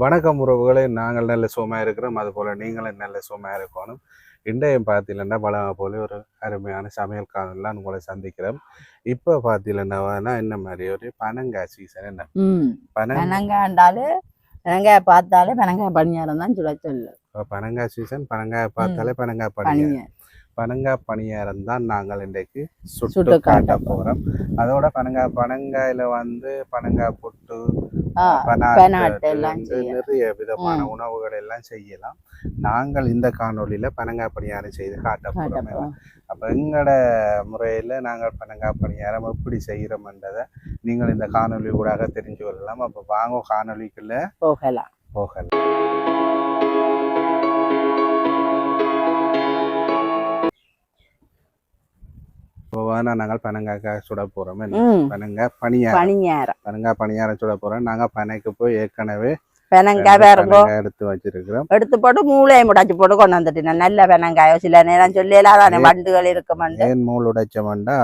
வணக்கம் உறவுகளே, நாங்கள் நல்ல சுகமாக இருக்கிறோம். அதுபோல் நீங்களும் நல்ல சுகமாக இருக்கணும். இன்றைய பார்த்தீங்கன்னா பழமை போல ஒரு அருமையான சமையல் காணொலிலாம் உங்களை சந்திக்கிறோம். இப்போ பார்த்தீங்கன்னா என்ன மாதிரி ஒரு பனங்காய் சீசன். என்ன பனங்காண்டாலே பனங்காய் பார்த்தாலே பனங்காய் பணியாரம் தான் சொல்லு. பனங்காய் சீசன், பனங்காய் பார்த்தாலே பனங்காய் பணியாரம். பனங்காய் பணியாரம் தான் நாங்கள் இன்றைக்கு சுட்டு காட்ட போகிறோம். அதோட பனங்காயில் வந்து பனங்காய் புட்டு, நிறைய விதமான உணவுகள் எல்லாம் செய்யலாம். நாங்கள் இந்த காணொலியில் பனங்காய் பணியாரம் செய்து காட்ட போகிறோம். அப்போ எங்களோட முறையில் நாங்கள் பனங்காய் பணியாரம் எப்படி செய்கிறோம்ன்றதை நீங்கள் இந்த காணொலி கூட தெரிஞ்சு கொள்ளலாம். அப்போ வாங்க காணொலிக்குள்ள போகலாம். நாங்கள் பனங்காய் சுட போறோம். பனங்காய் பணியாரம் சுட போறோம். நாங்க பனைக்கு போய் ஏற்கனவே பெனங்காய் எடுத்து வச்சிருக்கிறோம். எடுத்து போட்டு மூளையை முடைச்சு போட்டு கொண்டு வந்துட்டு நல்ல பெனங்காயோ சில நேரம் சொல்லலாதானே வண்டுகள் இருக்க மூள் உடைச்சோம்டா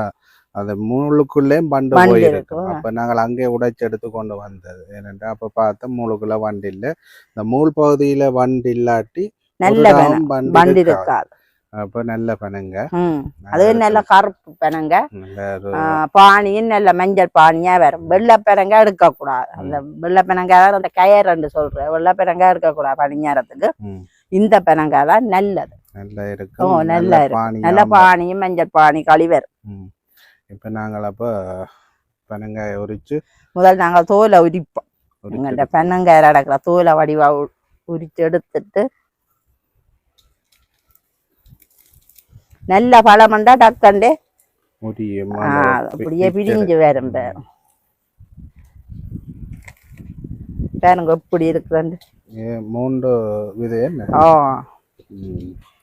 அந்த மூளுக்குள்ளே பண்டு போயிருக்கும். அப்ப நாங்கள் அங்கே உடைச்சு எடுத்து கொண்டு வந்தது. ஏனென்றா அப்ப பார்த்தா மூளுக்குள்ள வண்டு இல்லை. இந்த மூள் பகுதியில வண்டு இல்லாட்டி நல்ல வண்டு இருக்காது. அப்ப நல்ல பனங்காய், அது நல்ல கருப்பு பனங்காய், பானியும் நல்ல மஞ்சள் பானியா வரும். வெள்ளை பெனங்காய் எடுக்கக்கூடாது. அந்த வெள்ளை பெனங்காய் அந்த கயர்ன்னு சொல்றேன். வெள்ளை பெனங்காய் எடுக்கக்கூடாது பணியாரத்துக்கு. இந்த பெனங்காய் தான் நல்லது. நல்லா இருக்கும். நல்லா இருக்கும். நல்ல பானியும் மஞ்சள் பானி கழிவர். இப்ப நாங்கள் அப்ப பனங்காயை உரிச்சு முதல் நாங்கள் தோலை உரிப்போம். எங்கள்கிட்ட பெனங்காய் அடக்கிற தோலை வடிவா உரிச்சு எடுத்துட்டு நல்ல பழமண்டா டக்கண்டே அப்படியே பிரிஞ்சு வரும். பேருங்க எப்படி இருக்குதுண்டு மூன்று விதை.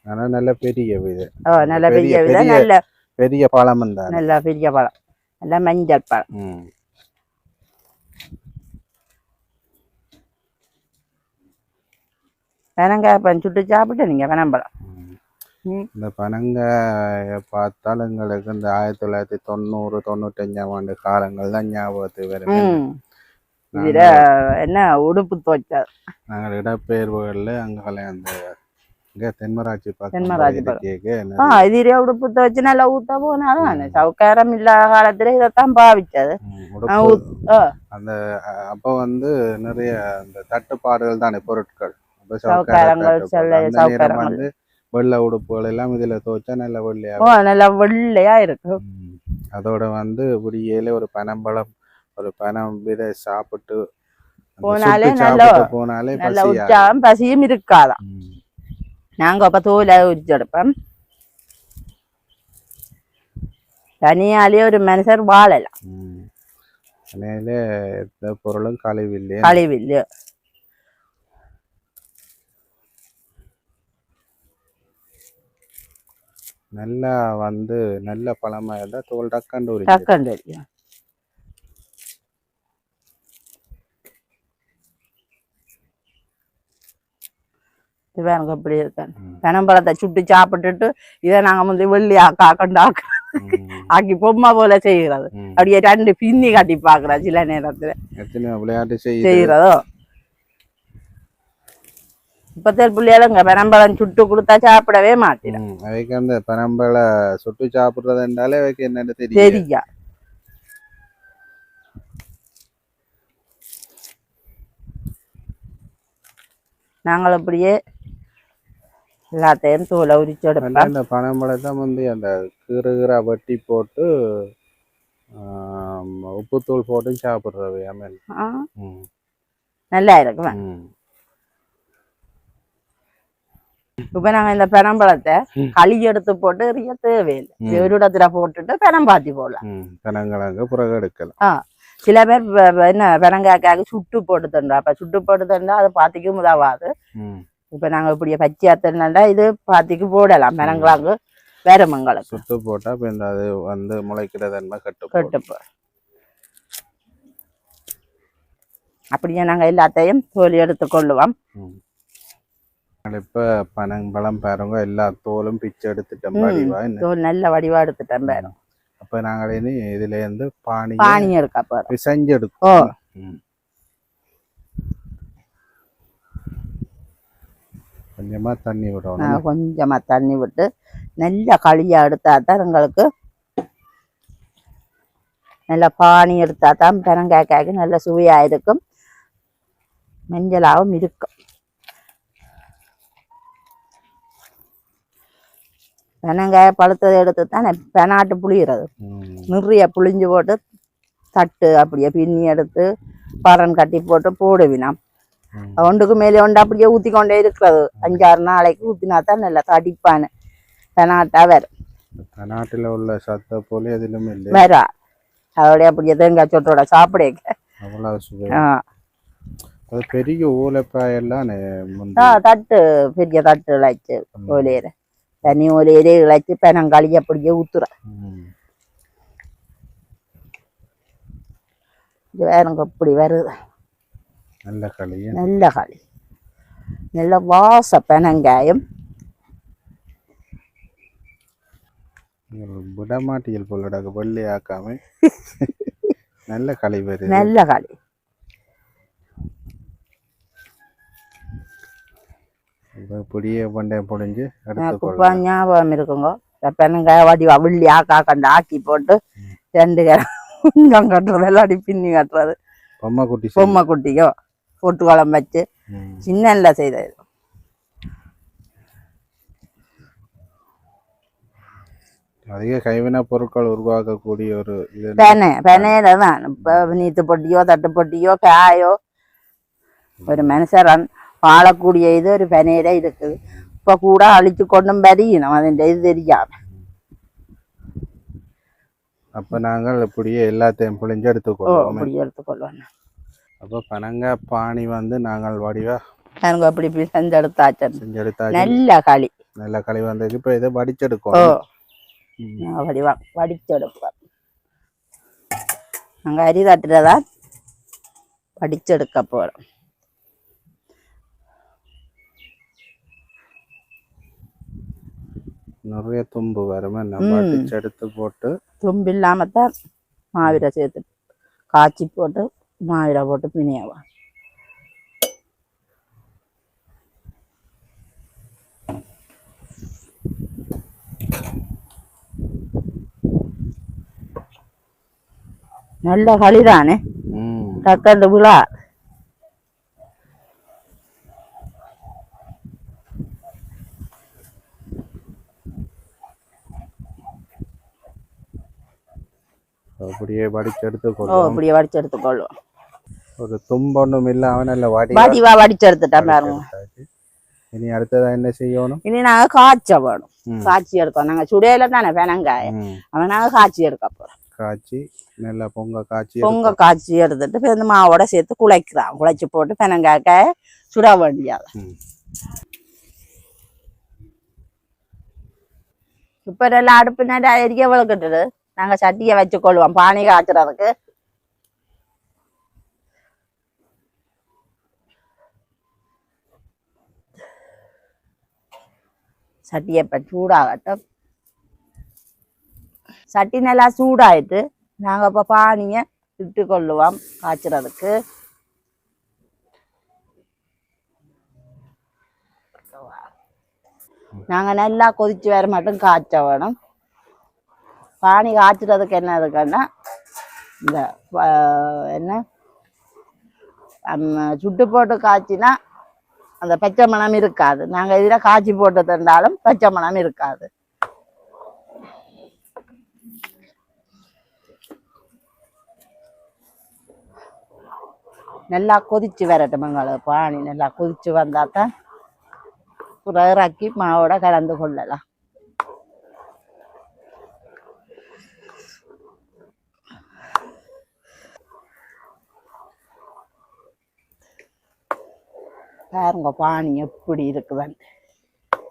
ஆனா நல்ல பெரிய விதை. நல்ல பெரிய விதை, நல்ல பெரிய பழம் தான். நல்ல பெரிய பழம், நல்ல மஞ்சள் பழம். பனங்காய் சுட்டு சாப்பிட்டு நீங்க பனம்பழம். இந்த பனங்காயை பார்த்தால் எங்களுக்கு இந்த 1990, 95ஆம் ஆண்டு காலங்கள் தான் ஞாபகத்துக்கு வருது. என்ன உடுப்பு துவைச்சார் நாங்கள் இடப்பெயர்வுகள்ல அங்கே அந்த இங்கே தென்மராட்சி இதுல உடுப்பு துவைச்சு நல்லா ஊத்த போனாலும் சவுக்காரம் இல்லாத காலத்துல இதைத்தான் பாவிச்சது. அந்த அப்போ வந்து நிறைய அந்த தட்டுப்பாடுகள் தானே பொருட்கள். வந்து வெள்ளை உடுப்புகள் எல்லாம் இதுல துவைச்சா நல்ல வெள்ளையா இருக்கும். அதோட வந்து விடியல ஒரு பனம்பழம், ஒரு பனம் விதை சாப்பிட்டு போனாலே பசியும் இருக்காதான். நாங்க அப்ப தோலை உரிச்சு எடுப்போம். தனியாலே ஒரு மனுஷர் வாழலாம். எந்த பொருளும் கழிவில்லை. நல்லா வந்து நல்ல பழமா இருந்தா தோல் டக்கண்டு எப்படி இருக்கேன். பனம்பழத்தை சுட்டு சாப்பிட்டுட்டு இதை நாங்க வந்து வெள்ளி ஆக்கி பொம்மை போல செய்யறது. அப்படியே ரெண்டு பின்னி காட்டி பாக்குறோம். சில நேரத்துல விளையாட்டு செய்யறதோ இப்பத்தேல் பிள்ளைகளுங்க பனம்பழம் சுட்டு கொடுத்தா சாப்பிடவே மாட்டேன். அவைக்கு அந்த பனம்பழ சுட்டு சாப்பிடுறதுனாலே அவைக்கு என்னன்னு தெரியா. நாங்கள் அப்படியே எல்லாத்தையும் தோலை உரிச்சு எடுப்போம். அந்த பனம்பழத்தை வந்து அந்த கீரை வெட்டி போட்டு உப்புத்தூள் போட்டு சாப்பிடுறது நல்லா இருக்கும். இப்ப நாங்க இந்த பெனம்பழத்தை களி எடுத்து போட்டு எரிய தேவையில்லை. ஒரு இடத்துல போட்டுட்டு பெனம்பாத்தி போடலாம். பெனங்கிழங்கு பிறகு எடுக்கலாம். சில பேர் என்ன பெனங்காய்க்காக சுட்டு போட்டு தந்தா. அப்ப சுட்டு போட்டு தந்தா அது பாத்திக்கும் உதவாது. இப்ப நாங்க இப்படியே பச்சையா தந்தா இது பாத்திக்கு போடலாம். பெனங்கிழங்கு வேற மங்களுக்கு சுட்டு போட்டா அது வந்து முளைக்கிறதன்மை கட்டுப்போ. அப்படியே நாங்க எல்லாத்தையும் தோல் எடுத்து கொள்ளுவோம். இப்ப பனம்பழம் பாருங்க, எல்லா தோலும் பிச்சு எடுத்துட்டோம். தோல் நல்ல வடிவா எடுத்துட்டோம் பாருங்க. அப்ப நாங்க இதுல இருந்து பானி எடுக்க பிசைஞ்சு எடுப்போம். கொஞ்சமா தண்ணி விடணும். கொஞ்சமா தண்ணி விட்டு நல்லா களியா எடுத்தா தான் எங்களுக்கு நல்லா பானி எடுத்தா தான் பெனங்காய்க்காய்க்கு நல்ல சுவையா இருக்கும், மஞ்சளாகவும் இருக்கும். பெனங்காய பழுத்ததை எடுத்து தான் பெனாட்டு புளிகிறது. நிறைய புளிஞ்சு போட்டு தட்டு அப்படியே பின்னி எடுத்து பறன் கட்டி போட்டு போடுவினோம். ஒன்றுக்கு மேலே ஒன்று அப்படியே ஊற்றி கொண்டே இருக்கிறது. 5-6 நாளைக்கு ஊற்றினா தான் நல்லா தடிப்பான பெனாட்டா வரும். பெனாட்டில் உள்ள சத்த போல எதிலும் இல்லை வரா. அதோடைய அப்படியே தேங்காய் சொட்டோட சாப்பிட அவ்வளோ சுவை. அது பெரிய ஓலைப்பாயெல்லாம் தட்டு பெரிய தட்டு இழைச்சு ஓலையில தனி ஓலையிலே இழைச்சி பெனங்காளி அப்படியே ஊத்துற. வேறங்க அப்படி வருது. நல்ல களி, நல்ல களி, நல்ல வாச பெனங்காயம். விடமாட்டியல் போல வெள்ளை ஆக்காம நல்ல களி வருது. நல்ல களி. பொடியே பண்டை பொடிஞ்சு ஞாபகம் இருக்குங்க. பெனங்காய வடி வெள்ளி ஆக்கா கண்டு ஆக்கி போட்டு 2 கொஞ்சம் கட்டுறது எல்லாம் பின்னி கட்டுறது. பொம்மை குட்டியோ பொட்டு குழம்பு வச்சு சின்ன செய்தது. அதிக கைவினை பொருட்கள் உருவாக்கக்கூடிய ஒரு பெனையில தான் நீத்து பொட்டியோ தட்டு பொட்டியோ காயோ ஒரு மனுஷன் வாழக்கூடிய இது ஒரு பெனையில இருக்குது. இப்ப கூட அழிச்சு கொண்டும் பறியணும், அதன் இது தெரியாம. அப்ப நாங்கள் இப்படியே எல்லாத்தையும் புளிஞ்சு எடுத்துக்கொள்வோம். அப்போ பெனங்காய் பானி வந்து நாங்கள் வடிவா எனக்கு அப்படி செஞ்செடுத்தாச்சு. நல்ல களி வந்ததுக்கு இப்போ இதை வடிச்செடுக்கணும். வடிச்செடுப்போம். நாங்கள் அரி தட்டுறதா வடிச்செடுக்க போறோம். நிறைய தும்பு வரும், வடிச்செடுத்து போட்டு தும்பு இல்லாமத்தான் மாவிரை சேர்த்து காய்ச்சி போட்டு மாவிரை போட்டு பிணியாவா. நல்ல களிதானே, டக்கண்டு விழா. அப்படியே வடிச்செடுத்துக்கொள்வோம். ஒரு தும்பொன்னும் இல்லாம நல்ல வடிவா வடிச்செடுத்துட்டேன் பாருங்க. இனி அடுத்ததா என்ன செய்யணும்? இனி நாங்க காய்ச்ச வேணும். காய்ச்சி எடுக்கோம். நாங்க சுடையில தானே பெனங்காய, அவன் நாங்க காய்ச்சி எடுக்க போறோம். காய்ச்சி நல்லா பொங்க காய்ச்சி எடுத்துட்டு இந்த மாவோட சேர்த்து குழைக்கிறோம். குழைச்சி போட்டு பெனங்காய சுட வேண்டியது. இப்ப எல்லாம் அடுப்பு நேரம் எரிய விளக்கிட்டு நாங்க சட்டியை வச்சுக்கொள்வோம் பானி காய்ச்சறதுக்கு. சட்டியை இப்ப சூடாகட்டும். சட்டி நல்லா சூடாயிட்டு நாங்க இப்ப பானிய இட்டு கொள்ளுவோம் காய்ச்சறதுக்கு. நாங்க நல்லா கொதிச்சு வர மட்டும் காய்ச்ச வேணும். பானி காய்ச்சறதுக்கு என்ன இருக்குன்னா இந்த என்ன சுட்டு போட்டு காய்ச்சினா அந்த பச்சை மணம் இருக்காது. நாங்க இதுல காய்ச்சி போட்டு தந்தாலும் பச்சை மணம் இருக்காது. நல்லா கொதிச்சு வரட்டும். எங்களுக்கு பானி நல்லா கொதிச்சு வந்தாத்தான் இறக்கி மாவோட கலந்து கொள்ளலாம். பாருங்க பானி எப்படி இருக்குதுன்னு.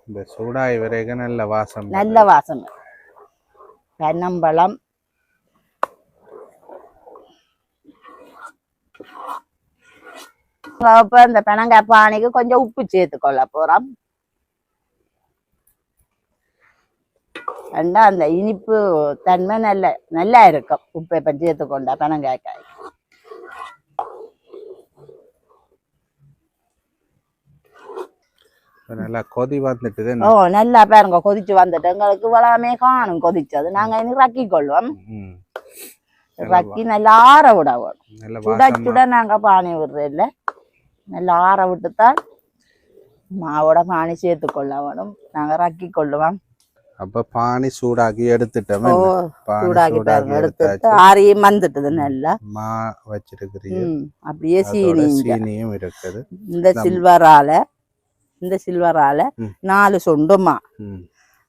இந்த சூடாய் வரைக்கும் நல்ல வாசம். தென்னம்பழம் இப்ப இந்த பெனங்காய் பானிக்கு கொஞ்சம் உப்பு சேர்த்துக்கொள்ள போறோம். அந்த இனிப்பு தன்மை நல்லா இருக்கும். உப்பை இப்ப சேர்த்துக்கொண்டா பெனங்காய்க்காய். நல்லா கொதி வந்துட்டுது. ஓ நல்லா பாருங்க கொதிச்சு வந்துட்டு எங்களுக்கு இவ்வளவுமே காணும் கொதிச்சது. நாங்க இனி ரக்கி கொள்வோம். ரக்கி நல்லா ஆற விட வேணும். சுட சுட நாங்க பானி விடுறது இல்லை, நல்லா ஆற விட்டுத்தான் மாவோட பானி சேர்த்து கொள்ள வேணும். நாங்க ரக்கி கொள்ளுவோம். அப்ப பானி சூடாக்கி எடுத்துட்டோம். சூடாக்கி பாருங்க எடுத்துட்டு ஆறியும் வந்துட்டுது. நல்லா மா வச்சிருக்கிறீங்க. அப்படியே சீனியும் இருக்குது. இந்த சில்வரால 4 சுண்டுமா,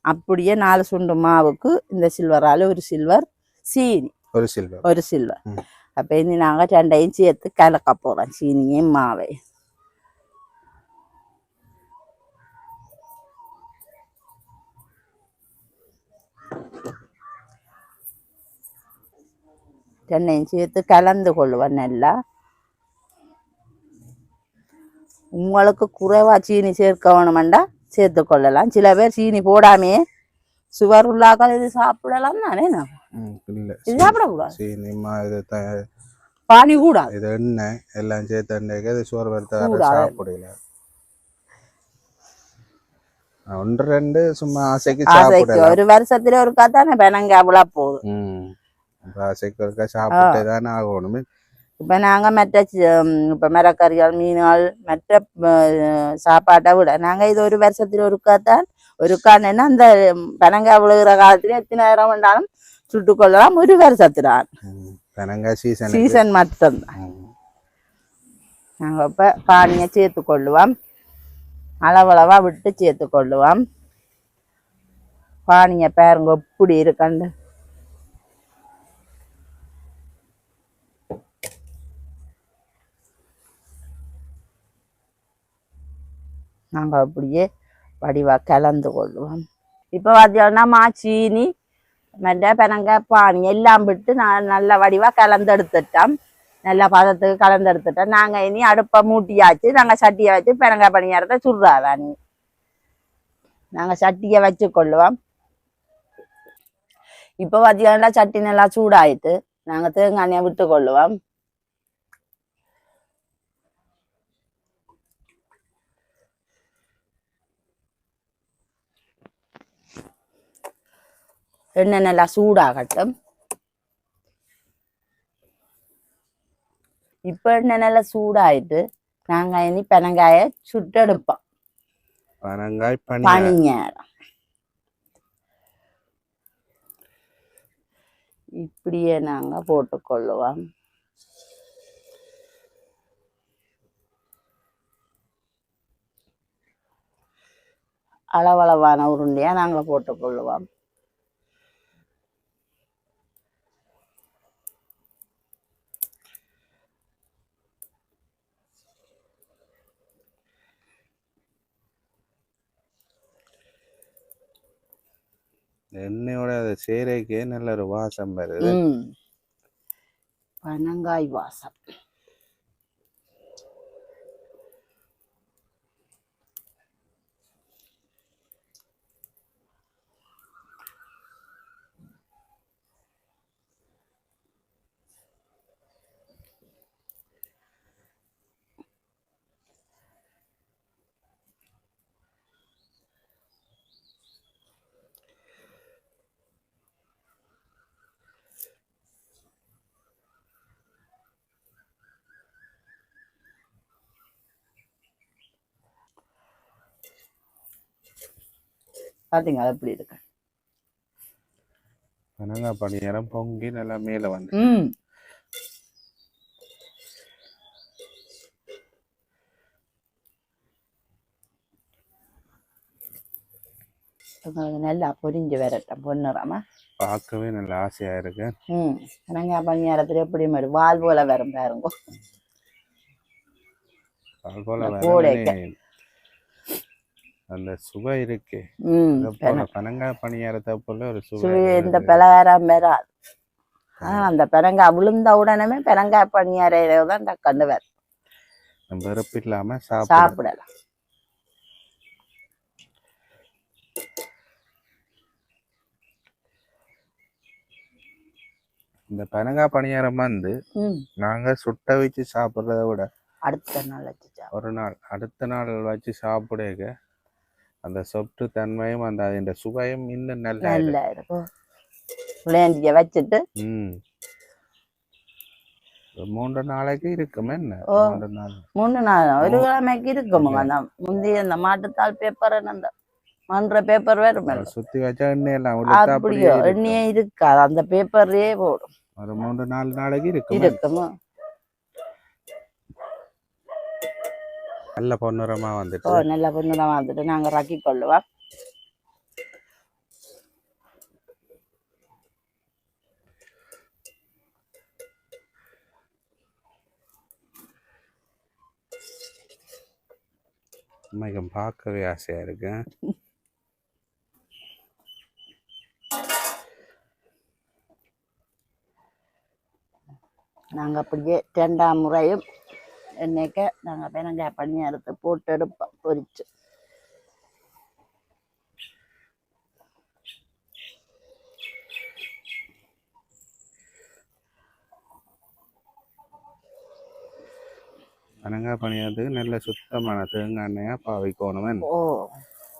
அப்படியே 4 சுண்டு மாவுக்கு இந்த சில்வரால ஒரு சில்வர் சீனி, ஒரு சில்வர். அப்ப இனி நாங்க 2ஐயும் சேர்த்து கலக்க போறோம், சீனியும் மாவை. ரெண்டையும் சேர்த்து கலந்து கொள்ளுவேன் நல்லா. உங்களுக்கு குறைவா சீனி சேர்க்க வேணுமெண்டா சேர்த்து கொள்ளலாம். சில பேர் சீனி போடாமே சுவர் உள்ளாக்கள் இது சாப்பிடலாம் தானே. இது சாப்பிடக்கூடாது, பானி கூடாது, இது எண்ணெய் எல்லாம் சேர்த்து சுவர் சாப்பிடல. 1-2 சும்மா ஆசைக்கு ஒரு வருஷத்துல ஒரு தானே பெனங்க அவ்வளோ போகுது. ஆசைக்கு ஒருக்கா சாப்பிட்டே தானே ஆகணுமே. இப்போ நாங்கள் மற்ற இப்போ மரக்கறிகள் மீன்கள் மற்ற சாப்பாட்டை விட நாங்கள் இது ஒரு வருஷத்துல ஒருக்கான்னா அந்த பெனங்காய் விழுகிற காலத்துல எத்தனை நேரம் வேண்டாலும் சுட்டுக்கொள்ளலாம். ஒரு வருஷத்துல சீசன் மட்டும்தான். நாங்கள் இப்போ பானியை சேர்த்து கொள்ளுவோம், அளவளவா விட்டு சேர்த்து கொள்ளுவோம். பானியை பாருங்க எப்படி இருக்கண்டு. நாங்கள் அப்படியே வடிவாக கலந்து கொள்ளுவோம். இப்போ பார்த்தீங்கன்னா சீனி மற்ற பெனங்காய் பானி எல்லாம் விட்டு நான் நல்ல வடிவாக கலந்தெடுத்துட்டோம். நல்ல பதத்துக்கு கலந்தெடுத்துட்டோம். நாங்கள் இனி அடுப்பை மூட்டியாச்சு. நாங்கள் சட்டியை வச்சு பெனங்காய் பணியாரத்தை சுடுறாதான். நாங்கள் சட்டியை வச்சு கொள்ளுவோம். இப்போ பார்த்தீங்கன்னா சட்டி நல்லா சூடாயிட்டு நாங்கள் தேங்காய் எண்ணெயை விட்டு கொள்ளுவோம். எண்ணெய் நல்லா சூடாகட்டும். இப்போ எண்ணெய் நல்லா சூடாயிட்டு நாங்க இனி பெனங்காயை சுட்டெடுப்போம். பணியாரம் இப்படியே நாங்க போட்டுக்கொள்ளுவோம். அளவளவான உருண்டையா நாங்க போட்டுக்கொள்ளுவோம். எண்ணெயோட சேரைக்கே நல்ல ஒரு வாசம் வருது. பனங்காய் வாசம். பாத்தீங்களா எப்படி இருக்கு பனங்காய் பணியாரம் பொங்கி நல்லா மேல வந்து. நல்லா பொரிஞ்சு வரட்டும் பொண்ணுறாம. பார்க்கவே நல்ல ஆசையா இருக்கு. பனங்காய் பணியாரத்துல எப்படி மாதிரி வால் போல வரும் பாருங்க. வால் போல அந்த சுவை இருக்கு. பனங்காய் பணியாரத்தை போல ஒரு சுவை இந்த பலகாரம் வராது. அந்த பெனங்காய் விழுந்த உடனே பெனங்காய் பணியாரம் தான் கண்டு வரும். வெறுப்பு இல்லாம சாப்பிடலாம். இந்த பனங்காய் பணியாரம் வந்து நாங்க சுட்ட வச்சு சாப்பிடுறத விட அடுத்த நாள் வச்சு ஒரு நாள் அடுத்த நாள் வச்சு சாப்பிடுங்க அந்த சொட்டு தன்மையும் அந்த அதின் சுவையும் இன்னும் நல்லா நல்லா இருக்கும். புளியாஞ்சியை வச்சுட்டு 3 நாளைக்கு இருக்குமே என்ன 3 நாள் 3 நாள் ஒரு கிழமைக்கு இருக்கும். அந்த முந்தைய அந்த மாட்டுத்தாள் பேப்பர் அந்த மன்ற பேப்பர் வேறு சுத்தி வச்சா எண்ணெயெல்லாம் அப்படியோ எண்ணெயே இருக்காது, அந்த பேப்பரே போடும். ஒரு 3-4 நாளைக்கு இருக்கும். நல்ல பொன்னிறமா வந்துட்டு நல்ல பொன்னிறமா வந்துட்டு நாங்க ரக்கி கொள்ளுவோம். உண்மைக்கும் பார்க்கவே ஆசையா இருக்கு. நாங்க அப்படியே 2ஆம் முறையும் என்னைக்க நாங்க பெனங்காய் பணியாரத்தை போட்டு எடுப்போம் பொரிச்சு. பனங்காய் பணியாரத்துக்கு நல்ல சுத்தமான தேங்காய் எண்ணெயா பாவிக்கணுமே.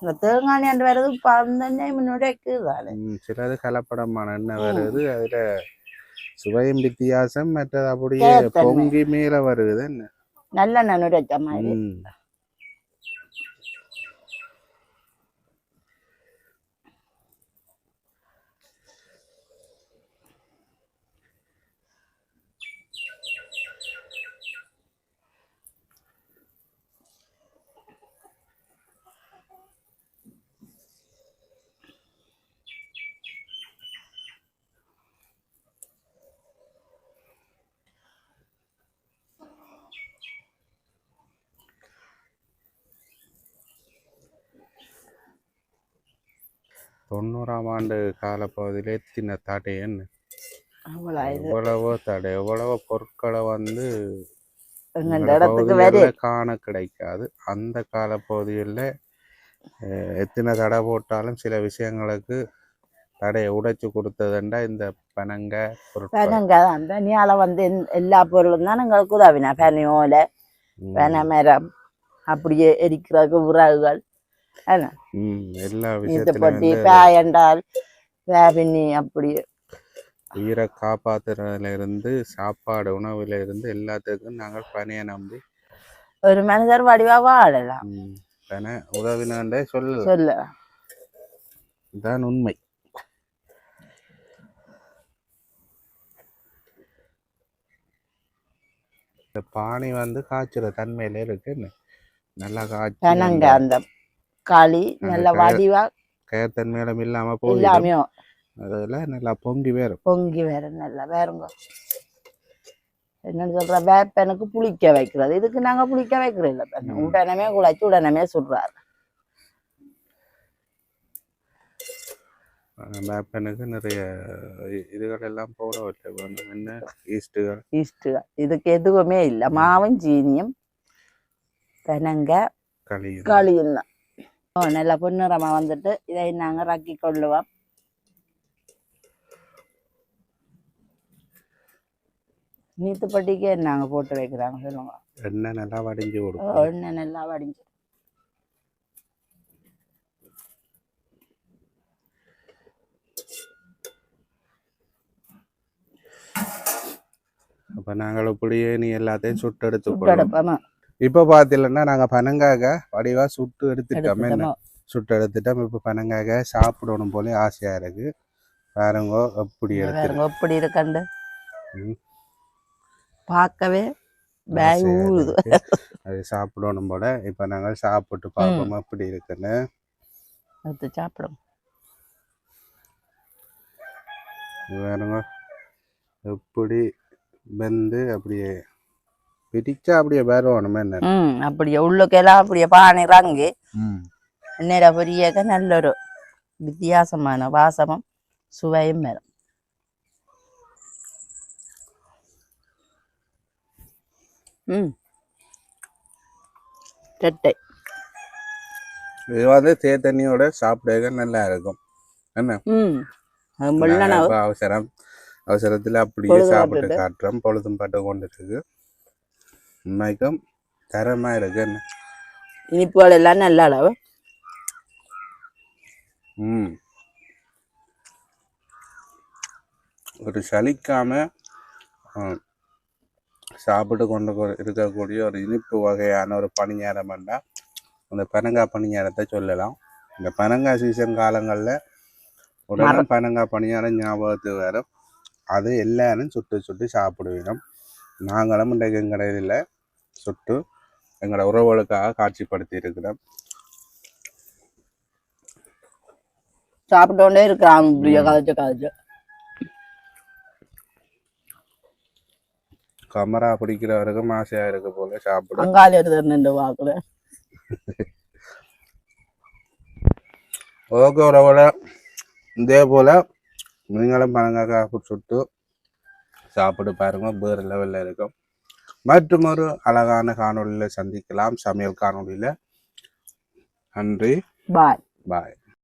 இந்த தேங்காய் எண்ணெய் வருது அந்த எண்ணெய் முன்னாடி இருக்குதானே. சிலது கலப்படமான எண்ணெய் வருது, அதுல சுவையும் வித்தியாசம், மற்றது அப்படியே பொங்கி மேல வருது என்ன நல்ல நுரைச்ச மாதிரி. தொண்ணூறாம் ஆண்டு காலப்பகுதியிலே எத்தின தடை என்ன எவ்வளவோ தடை, எவ்வளவோ பொருட்களை வந்து காண கிடைக்காது. அந்த காலப்பகுதியில் எத்தனை தடை போட்டாலும் சில விஷயங்களுக்கு தடையை உடைச்சு கொடுத்ததுண்டா இந்த பனங்காய் பொருட்கள். பனியால வந்து எல்லா பொருளும் தான் எங்களுக்கு உதவினா, பனியோலை, பனைமரம், அப்படியே எரிக்கிறதுக்கு உறவுகள், எல்லா விஷயத்தால் அப்படியே உயிரை காப்பாத்துறதுல இருந்து சாப்பாடு உணவுல இருந்து எல்லாத்துக்கும் நாங்கள் பனையை நம்பி ஒரு மனிதர் வடிவா வாழலாம். பனை உதவினாண்டே சொல்லலாம், இதுதான் உண்மை. இந்த பானை வந்து காய்ச்சுற தன்மையில இருக்கு, நல்லா காய்ச்சி அந்த களி நல்ல வடிவா கயத்தன்மையிலும் இல்லாம போயிடும், அதுல நல்லா பொங்கி வேற நல்லா வேறுங்க. என்னன்னு சொல்ற, வேப்பனுக்கு புளிக்க வைக்கிறது, இதுக்கு நாங்க புளிக்க வைக்கிறோம் இல்ல, உடனே குழைச்சு உடனே சுடுறாரு. வேப்பனுக்கு நிறைய இதுகள் எல்லாம் போட என்ன ஈஸ்டுகள் இதுக்கு எதுவுமே இல்லை, மாவும் சீனியும் பனங்காய் களியும் தான். நல்லா பொன்னிறமா வந்துட்டு இதை நாங்க ரக்கி கொள்ளுவோம். நீத்துப்பட்டிக்கு நாங்க போட்டு வைக்கிறாங்க சொல்லுங்க. எண்ணெய் நல்லா வடிஞ்சு கொடுக்கும். எண்ணெய் நல்லா வடிஞ்சு அப்ப நாங்கள் இப்படியே நீ எல்லாத்தையும் சுட்டு எடுத்துக்கொள்ளும். இப்ப பாத்தீங்கன்னா நாங்க பனங்காக வடிவா சுட்டு எடுத்துட்டோம், சுட்டு எடுத்துட்டோம். இப்ப பனங்காக சாப்பிடணும் போல ஆசையா இருக்கு. பாருங்க எப்படி எப்படி இருக்கண்டு பார்க்கவே அது சாப்பிடணும் போல. இப்ப நாங்கள் சாப்பிட்டு பார்ப்போம் எப்படி இருக்குன்னு. சாப்பிடும் பாருங்க எப்படி வெந்து அப்படியே பிரிச்சா அப்படியே வேறணும் என்ன, அப்படியே உள்ளுக்கெல்லாம் அப்படியே பானைறாங்க. எண்ணெயில பொரியாக்க நல்ல ஒரு வித்தியாசமான வாசமும் சுவையும் வரும். இது வந்து தேத்தண்ணியோட சாப்பிட நல்லா இருக்கும் என்ன. அவசரத்துல அப்படியே சாப்பிட்டு காட்டுறோம், பொழுதும் பட்டு கொண்டு இருக்கு. உண்மைக்கும் தரமா இருக்கு என்ன. இனிப்புகள் எல்லாம் நல்ல அளவு ஒரு சலிக்காம சாப்பிட்டு கொண்டு இருக்கக்கூடிய ஒரு இனிப்பு வகையான ஒரு பணியாரம் என்றால் அந்த பனங்காய் பணியாரத்தை சொல்லலாம். இந்த பனங்காய் சீசன் காலங்களில் உடனே பனங்காய் பணியாரம் ஞாபகத்துக்கு வரும். அது எல்லாரும் சுட்டு சுட்டு சாப்பிடுவோம். நாங்களும் இன்றைக்கு எங்கடையில் சுட்டு எங்களோட உறவுகளுக்காக காட்சிப்படுத்தி இருக்கிறோம். சாப்பிட்டோண்டே இருக்கிறான் காய்ச்ச கமரா பிடிக்கிறவருக்கும் ஆசையா இருக்கு போல சாப்பிட. அங்கால எடுத்து வாக்குல ஓகே உறவுல, இதே போல நீங்களும் பனங்காய் சுட்டு சாப்பிட்டு பாருங்க, வேறு லெவலில் இருக்கும். மற்றும் ஒரு அழகான காணொலியில் சந்திக்கலாம், சமையல் காணொலியில். நன்றி, பாய் பாய்.